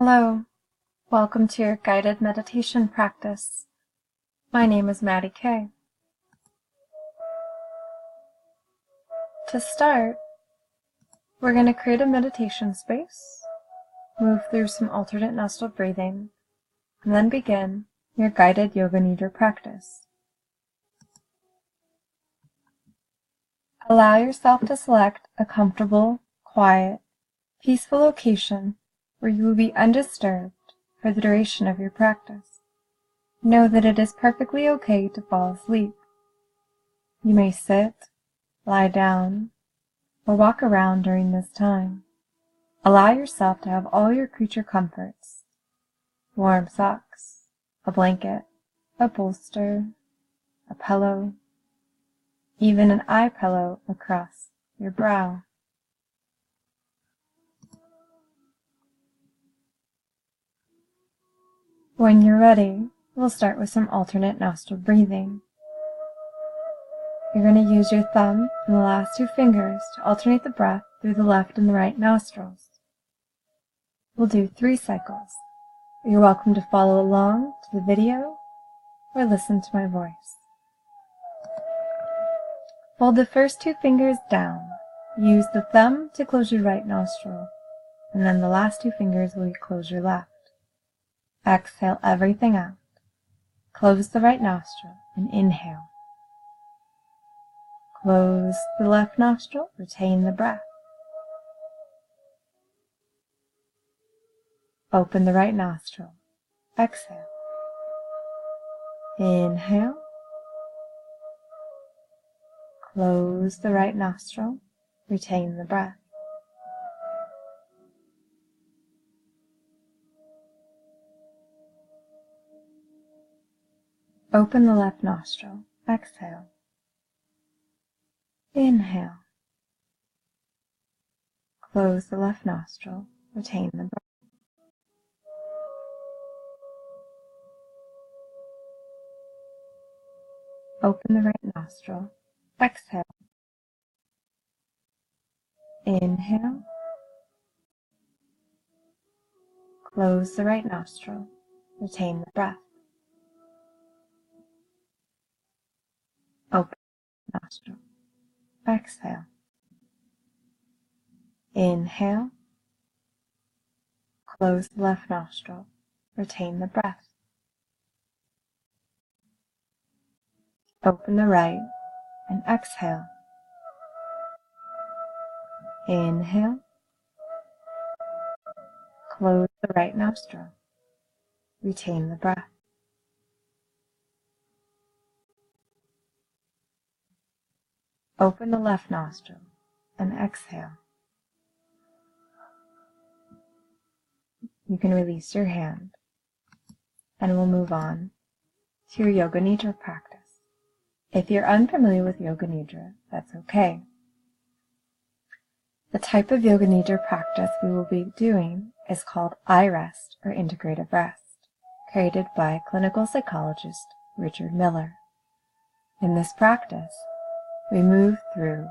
Hello, welcome to your guided meditation practice. My name is Maddie Kay. To start, we're going to create a meditation space, move through some alternate nostril breathing, and then begin your guided Yoga Nidra practice. Allow yourself to select a comfortable, quiet, peaceful location where you will be undisturbed for the duration of your practice. Know that it is perfectly okay to fall asleep. You may sit, lie down, or walk around during this time. Allow yourself to have all your creature comforts: warm socks, a blanket, a bolster, a pillow, even an eye pillow across your brow. When you're ready, we'll start with some alternate nostril breathing. You're going to use your thumb and the last two fingers to alternate the breath through the left and the right nostrils. We'll do 3 cycles. You're welcome to follow along to the video or listen to my voice. Hold the first 2 fingers down. Use the thumb to close your right nostril, and then the last 2 fingers will close your left. Exhale everything out. Close the right nostril and inhale. Close the left nostril, retain the breath. Open the right nostril. Exhale. Inhale. Close the right nostril, retain the breath. Open the left nostril. Exhale. Inhale. Close the left nostril. Retain the breath. Open the right nostril. Exhale. Inhale. Close the right nostril. Retain the breath. Open the nostril. Exhale. Inhale. Close the left nostril. Retain the breath. Open the right and exhale. Inhale. Close the right nostril. Retain the breath. Open the left nostril and exhale. You can release your hand, and we'll move on to your Yoga Nidra practice. If you're unfamiliar with Yoga Nidra, that's okay. The type of Yoga Nidra practice we will be doing is called iRest, or Integrative Rest, created by clinical psychologist Richard Miller. In this practice, we move through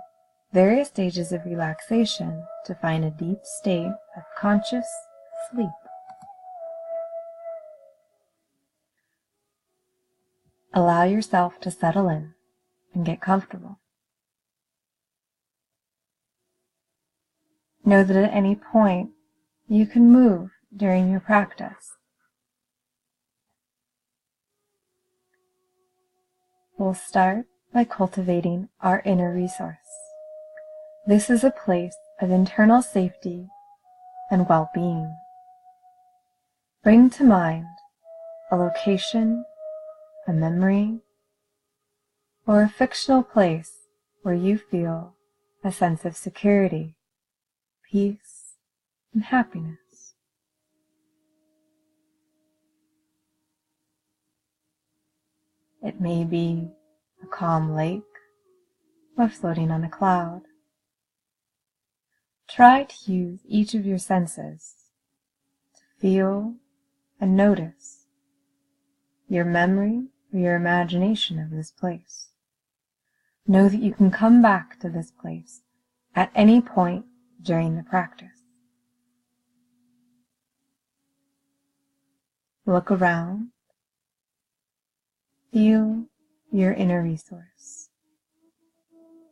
various stages of relaxation to find a deep state of conscious sleep. Allow yourself to settle in and get comfortable. Know that at any point you can move during your practice. We'll start by cultivating our inner resource. This is a place of internal safety and well-being. Bring to mind a location, a memory, or a fictional place where you feel a sense of security, peace, and happiness. It may be a calm lake or floating on a cloud. Try to use each of your senses to feel and notice your memory or your imagination of this place. Know that you can come back to this place at any point during the practice. Look around. Feel your inner resource.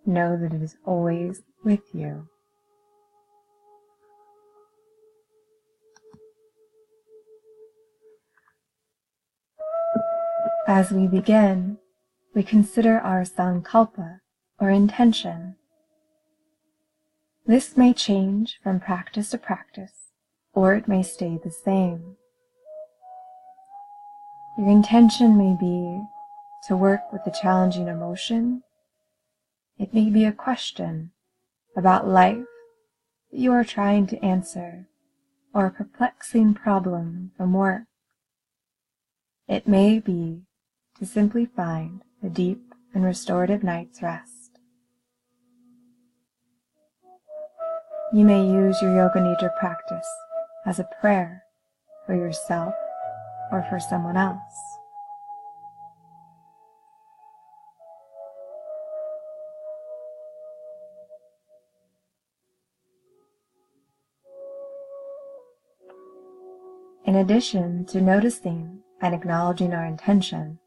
Know that it is always with you. As we begin, we consider our sankalpa, or intention. This may change from practice to practice, or it may stay the same. Your intention may be to work with a challenging emotion. It may be a question about life that you are trying to answer, or a perplexing problem from work. It may be to simply find a deep and restorative night's rest. You may use your Yoga Nidra practice as a prayer for yourself or for someone else. In addition to noticing and acknowledging our intention,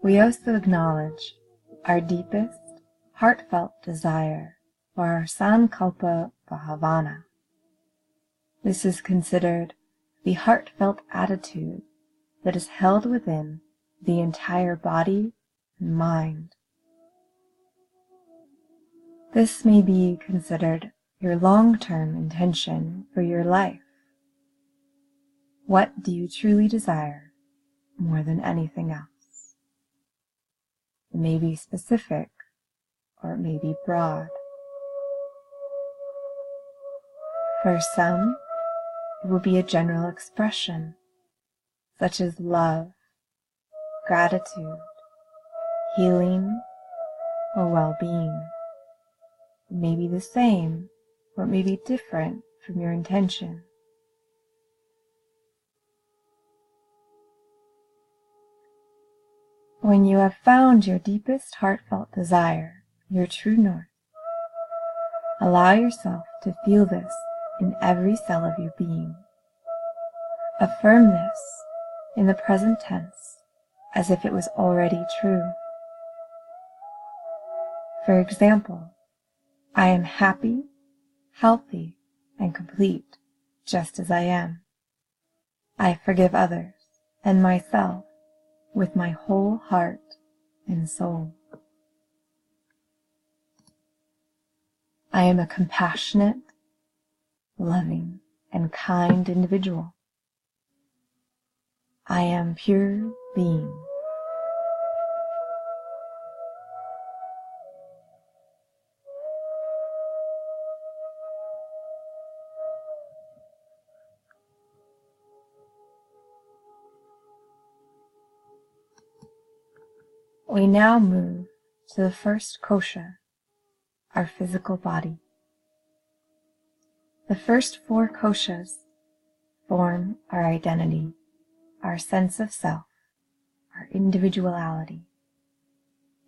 we also acknowledge our deepest, heartfelt desire for our sankalpa bhavana. This is considered the heartfelt attitude that is held within the entire body and mind. This may be considered your long-term intention for your life. What do you truly desire more than anything else? It may be specific, or it may be broad. For some, it will be a general expression, such as love, gratitude, healing, or well-being. It may be the same, or it may be different from your intention. When you have found your deepest heartfelt desire, your true north, allow yourself to feel this in every cell of your being. Affirm this in the present tense as if it was already true. For example, I am happy, healthy, and complete just as I am. I forgive others and myself with my whole heart and soul. I am a compassionate, loving, and kind individual. I am pure being. We now move to the first kosha, our physical body. The first 4 koshas form our identity, our sense of self, our individuality.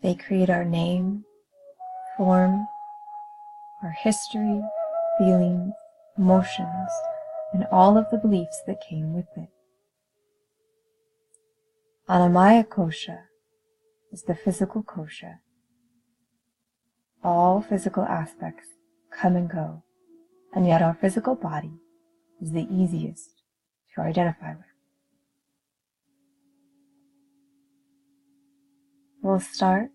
They create our name, form, our history, feelings, emotions, and all of the beliefs that came with it. Annamaya kosha is the physical kosha. All physical aspects come and go, and yet our physical body is the easiest to identify with. We'll start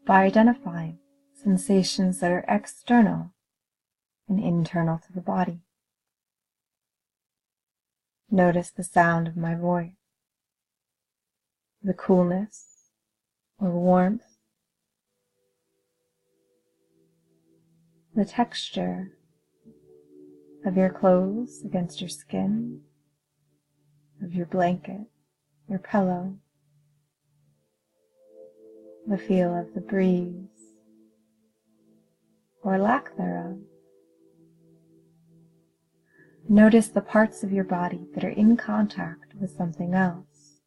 by identifying sensations that are external and internal to the body. Notice the sound of my voice, the coolness or warmth, the texture of your clothes against your skin, of your blanket, your pillow, the feel of the breeze, or lack thereof. Notice the parts of your body that are in contact with something else.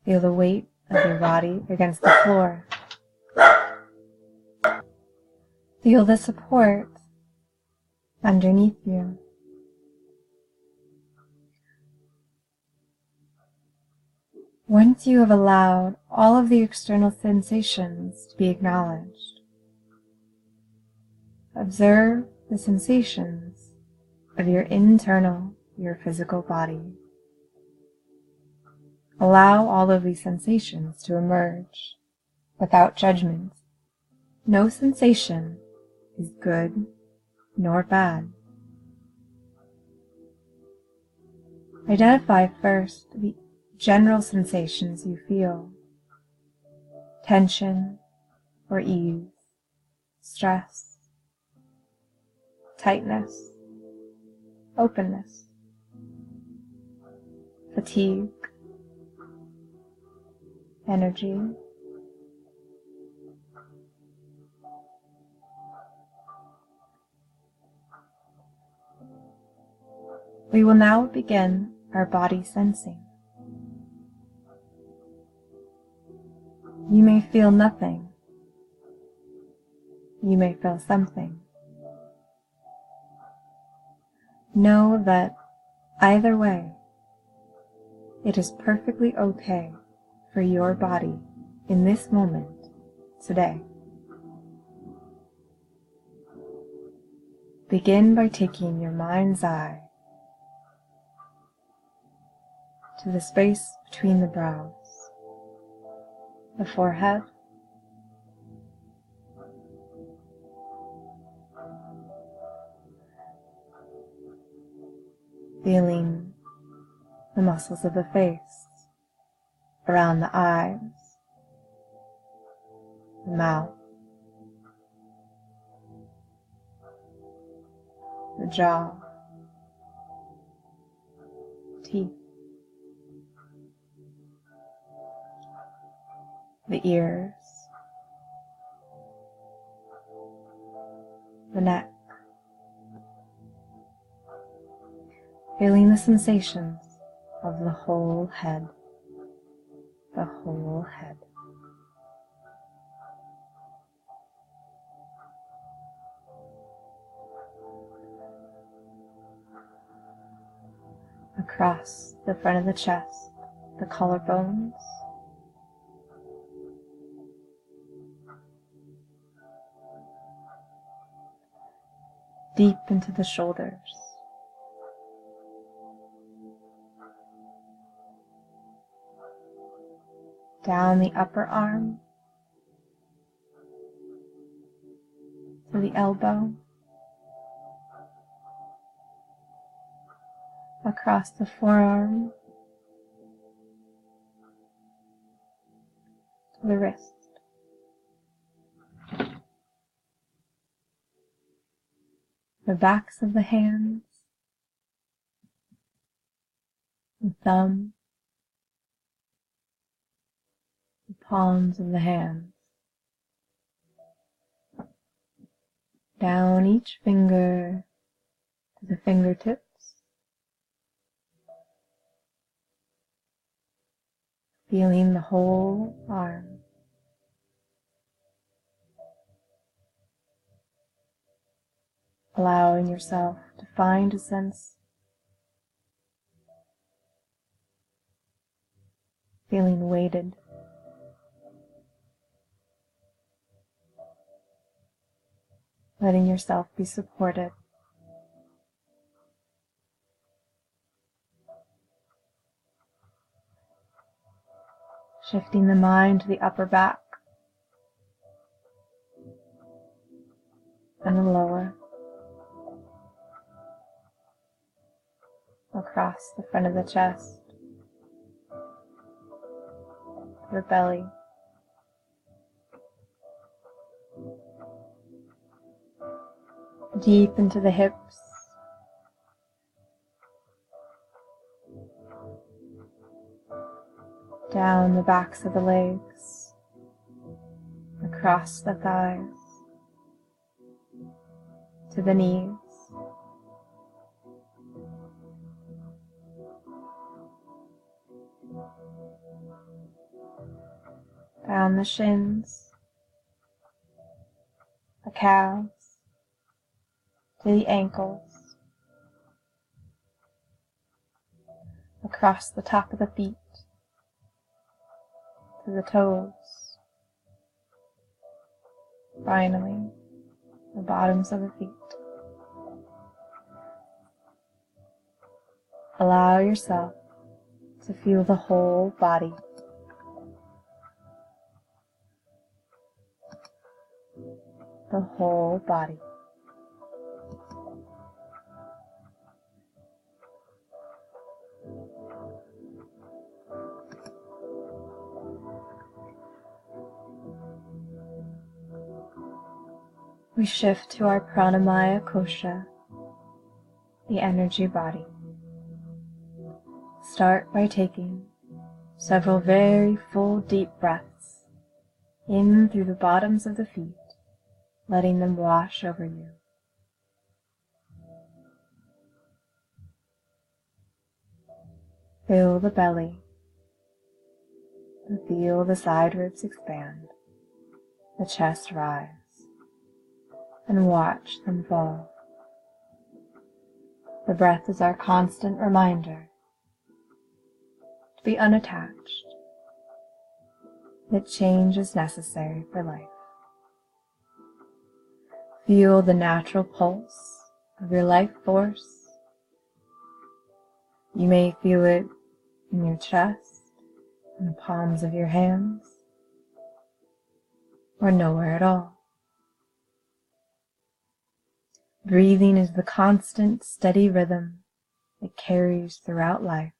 Feel the weight of your body against the floor. Feel the support underneath you. Once you have allowed all of the external sensations to be acknowledged, observe the sensations of your physical body. Allow all of these sensations to emerge without judgment. No sensation is good nor bad. Identify first the general sensations you feel: tension or ease, stress, tightness, openness, fatigue, energy. We will now begin our body sensing. You may feel nothing. You may feel something. Know that either way, it is perfectly okay for your body in this moment, today. Begin by taking your mind's eye to the space between the brows, the forehead, feeling the muscles of the face, around the eyes, the mouth, the jaw, teeth, the ears, the neck, feeling the sensations of the whole head, the whole head. Across the front of the chest, the collarbones, deep into the shoulders, down the upper arm to the elbow, across the forearm to the wrist. The backs of the hands, the thumb, the palms of the hands, down each finger to the fingertips, feeling the whole arm. Allowing yourself to find a sense, feeling weighted, letting yourself be supported. Shifting the mind to the upper back and the lower, across the front of the chest, the belly, deep into the hips, down the backs of the legs, across the thighs, to the knees, down the shins, the calves, to the ankles, across the top of the feet, the toes. Finally, the bottoms of the feet. Allow yourself to feel the whole body. The whole body. We shift to our pranamaya kosha, the energy body. Start by taking several very full deep breaths in through the bottoms of the feet, letting them wash over you. Fill the belly and feel the side ribs expand, the chest rise, and watch them fall. The breath is our constant reminder to be unattached, that change is necessary for life. Feel the natural pulse of your life force. You may feel it in your chest, in the palms of your hands, or nowhere at all. Breathing is the constant, steady rhythm that carries throughout life.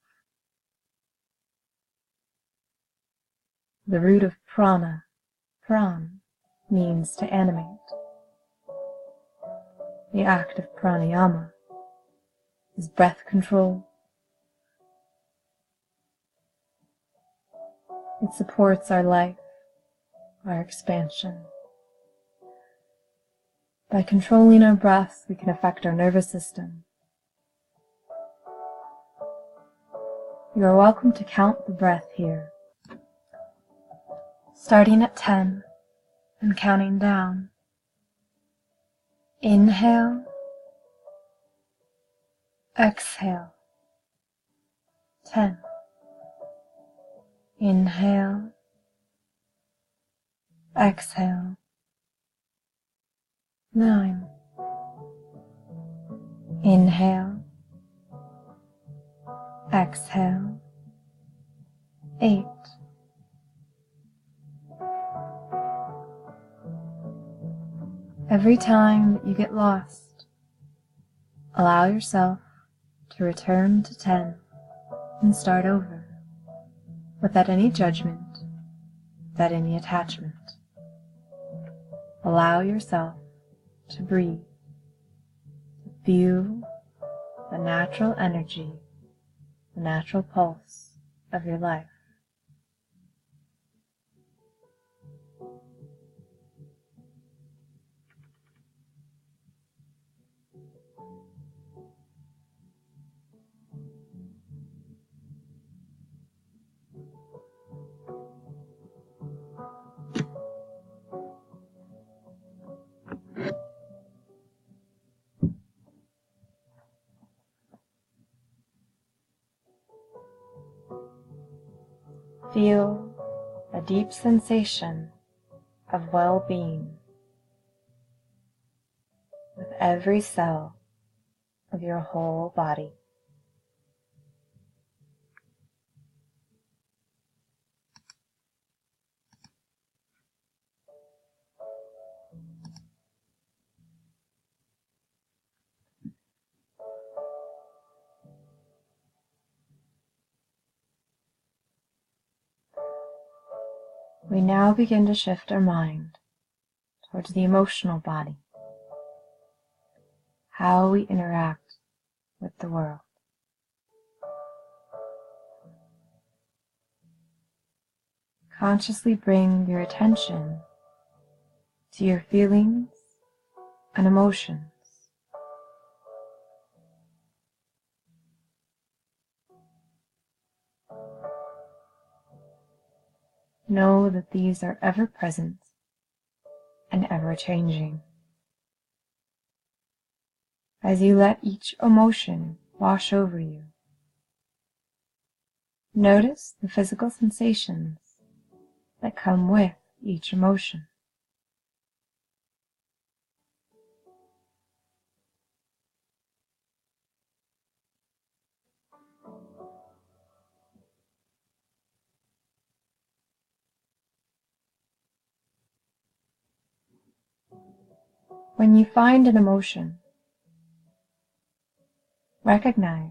The root of prana, pran, means to animate. The act of pranayama is breath control. It supports our life, our expansion. By controlling our breath, we can affect our nervous system. You are welcome to count the breath here, starting at 10 and counting down. Inhale, exhale, 10. Inhale, exhale, 9. Inhale, exhale, 8. Every time that you get lost, allow yourself to return to 10 and start over, without any judgment, without any attachment. Allow yourself to breathe, to feel the natural energy, the natural pulse of your life. Feel a deep sensation of well-being with every cell of your whole body. We now begin to shift our mind towards the emotional body, how we interact with the world. Consciously bring your attention to your feelings and emotions. Know that these are ever present and ever changing. As you let each emotion wash over you, notice the physical sensations that come with each emotion. When you find an emotion, recognize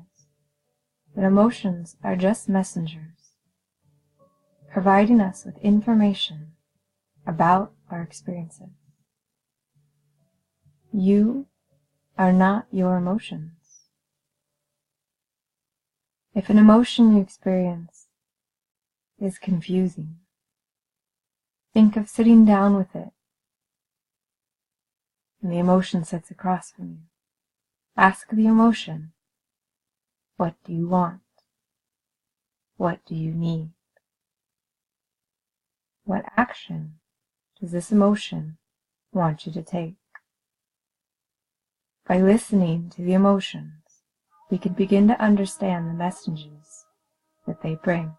that emotions are just messengers, providing us with information about our experiences. You are not your emotions. If an emotion you experience is confusing, think of sitting down with it and the emotion sits across from you. Ask the emotion, what do you want? What do you need? What action does this emotion want you to take? By listening to the emotions, we can begin to understand the messages that they bring.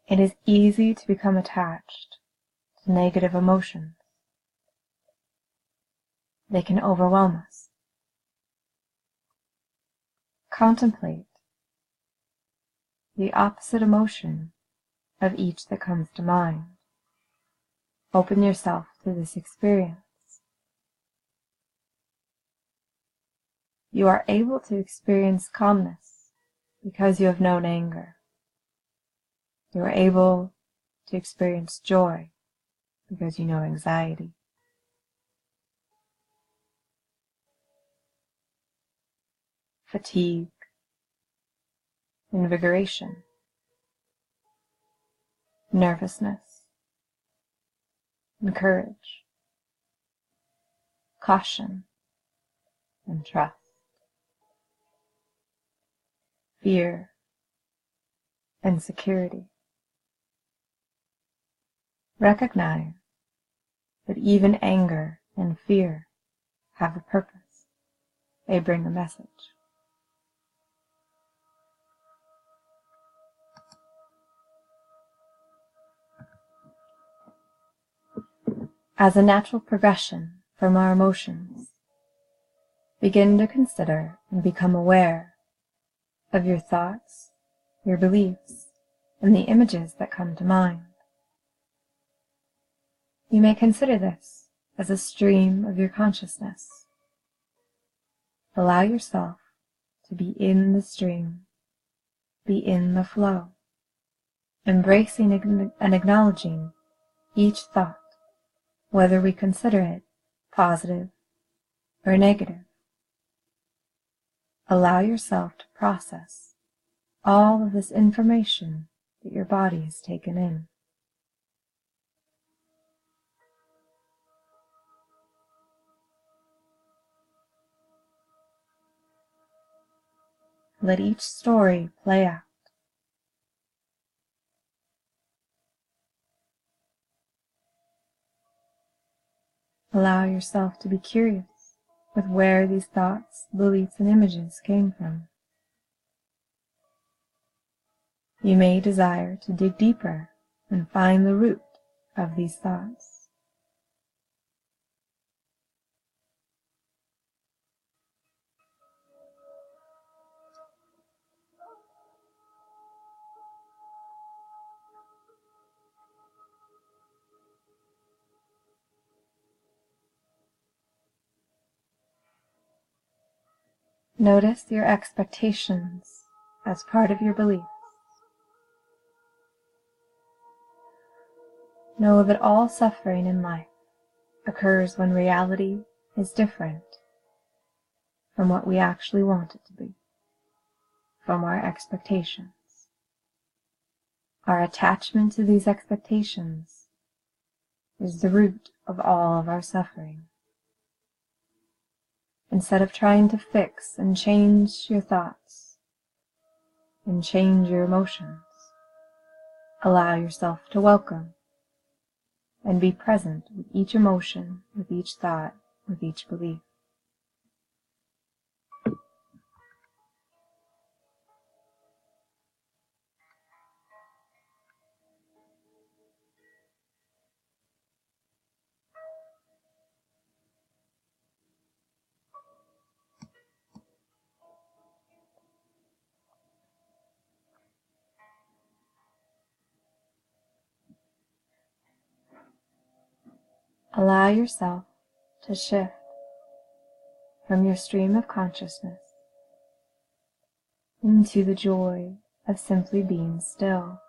It is easy to become attached to negative emotions. They can overwhelm us. Contemplate the opposite emotion of each that comes to mind. Open yourself to this experience. You are able to experience calmness because you have known anger. You are able to experience joy because you know anxiety. Fatigue, invigoration, nervousness, and courage, caution, and trust, fear, and security. Recognize that even anger and fear have a purpose. They bring a message. As a natural progression from our emotions, begin to consider and become aware of your thoughts, your beliefs, and the images that come to mind. You may consider this as a stream of your consciousness. Allow yourself to be in the stream, be in the flow, embracing and acknowledging each thought, whether we consider it positive or negative. Allow yourself to process all of this information that your body has taken in. Let each story play out. Allow yourself to be curious with where these thoughts, beliefs, and images came from. You may desire to dig deeper and find the root of these thoughts. Notice your expectations as part of your beliefs. Know that all suffering in life occurs when reality is different from what we actually want it to be, from our expectations. Our attachment to these expectations is the root of all of our suffering. Instead of trying to fix and change your thoughts and change your emotions, allow yourself to welcome and be present with each emotion, with each thought, with each belief. Allow yourself to shift from your stream of consciousness into the joy of simply being still.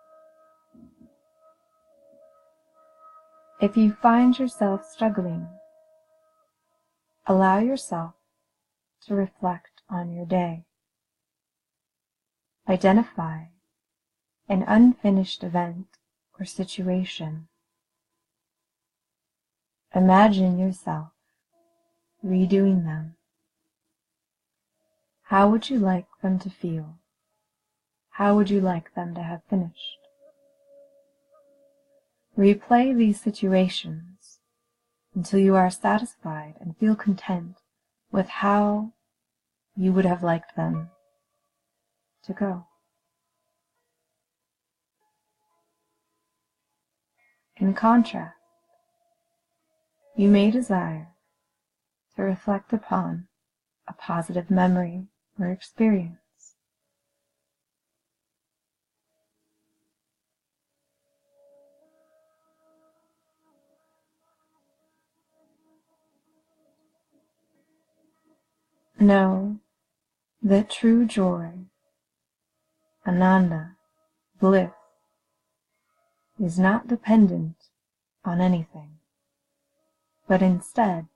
If you find yourself struggling, allow yourself to reflect on your day. Identify an unfinished event or situation. Imagine yourself redoing them. How would you like them to feel? How would you like them to have finished? Replay these situations until you are satisfied and feel content with how you would have liked them to go. In contrast, you may desire to reflect upon a positive memory or experience. Know that true joy, ananda, bliss, is not dependent on anything, but instead,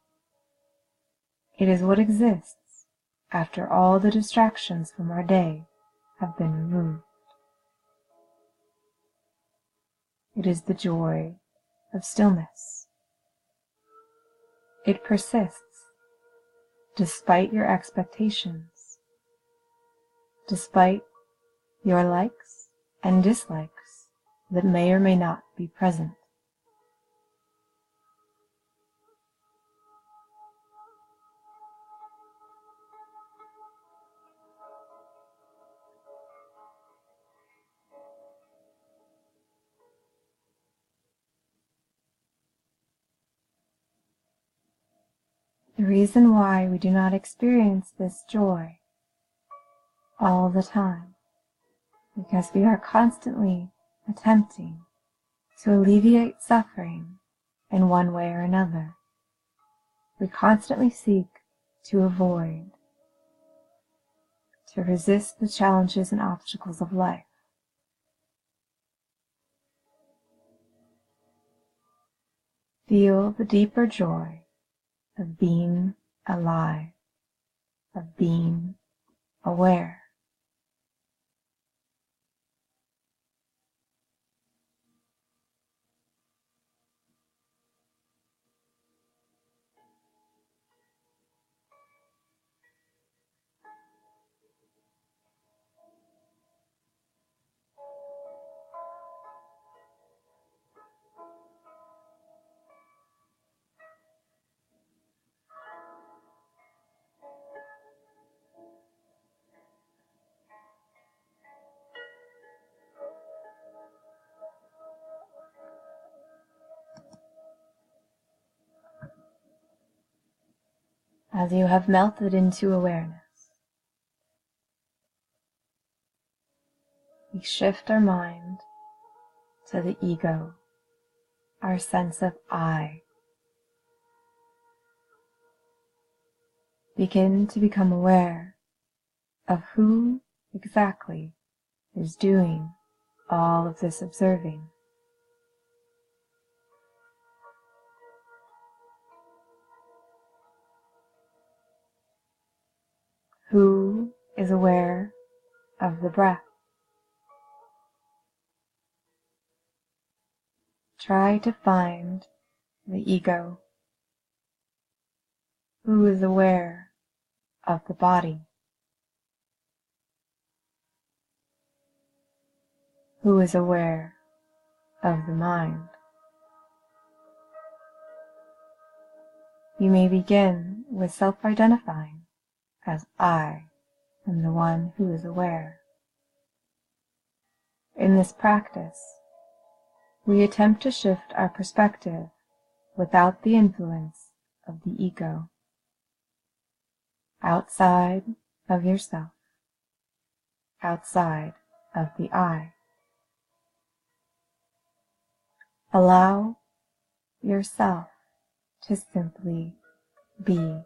it is what exists after all the distractions from our day have been removed. It is the joy of stillness. It persists despite your expectations, despite your likes and dislikes that may or may not be present. The reason why we do not experience this joy all the time, because we are constantly attempting to alleviate suffering in one way or another. We constantly seek to avoid, to resist the challenges and obstacles of life. Feel the deeper joy of being alive, of being aware. As you have melted into awareness, we shift our mind to the ego, our sense of I. Begin to become aware of who exactly is doing all of this observing. Who is aware of the breath? Try to find the ego. Who is aware of the body? Who is aware of the mind? You may begin with self-identifying as I am the one who is aware. In this practice, we attempt to shift our perspective without the influence of the ego. Outside of yourself, outside of the I. Allow yourself to simply be,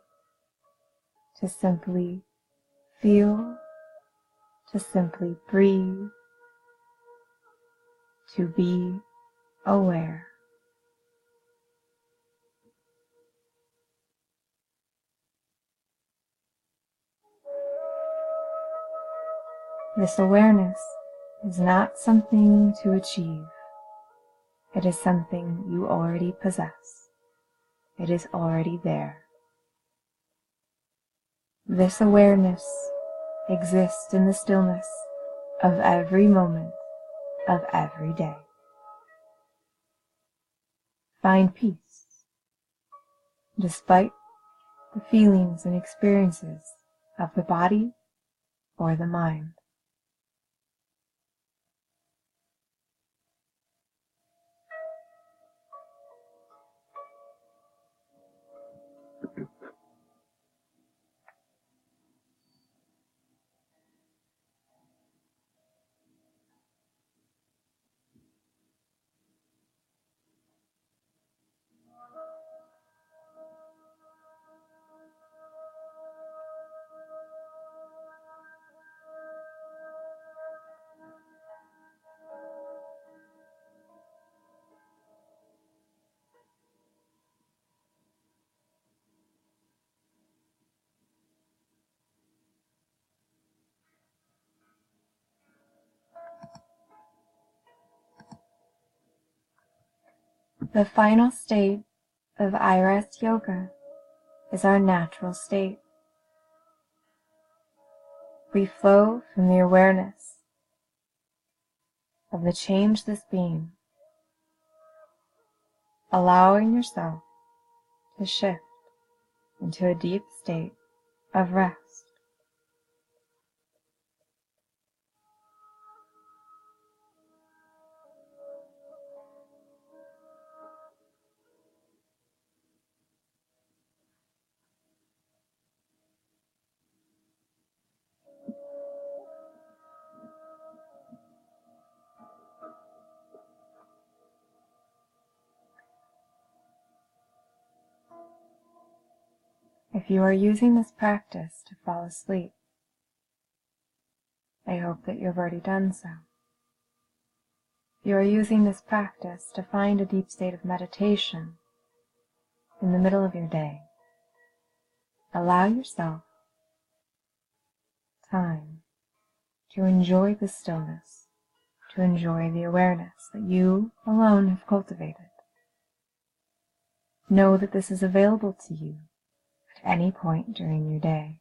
to simply feel, to simply breathe, to be aware. This awareness is not something to achieve. It is something you already possess. It is already there. This awareness exists in the stillness of every moment of every day. Find peace, despite the feelings and experiences of the body or the mind. The final state of iRest yoga is our natural state. We flow from the awareness of the changeless being, allowing yourself to shift into a deep state of rest. If you are using this practice to fall asleep, I hope that you have already done so. If you are using this practice to find a deep state of meditation in the middle of your day, allow yourself time to enjoy the stillness, to enjoy the awareness that you alone have cultivated. Know that this is available to you at any point during your day.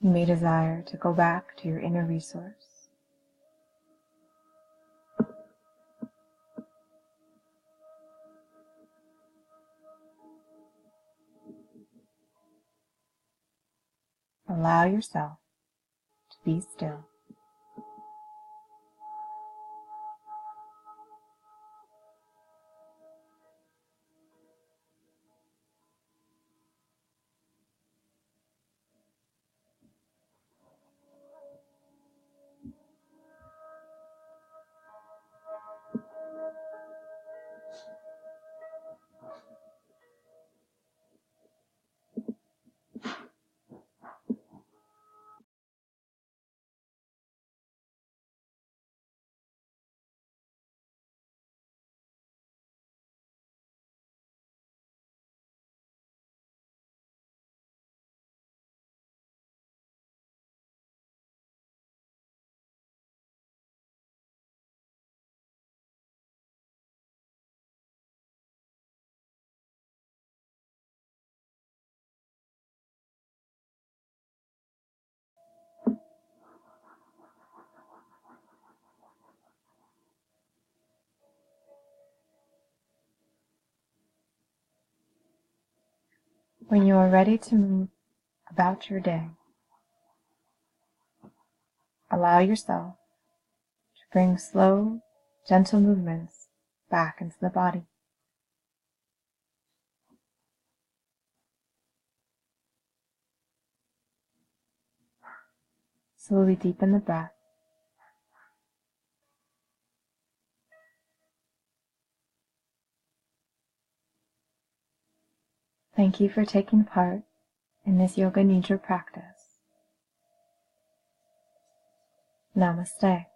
You may desire to go back to your inner resource. Allow yourself to be still. When you are ready to move about your day, allow yourself to bring slow, gentle movements back into the body. Slowly deepen the breath. Thank you for taking part in this Yoga Nidra practice. Namaste.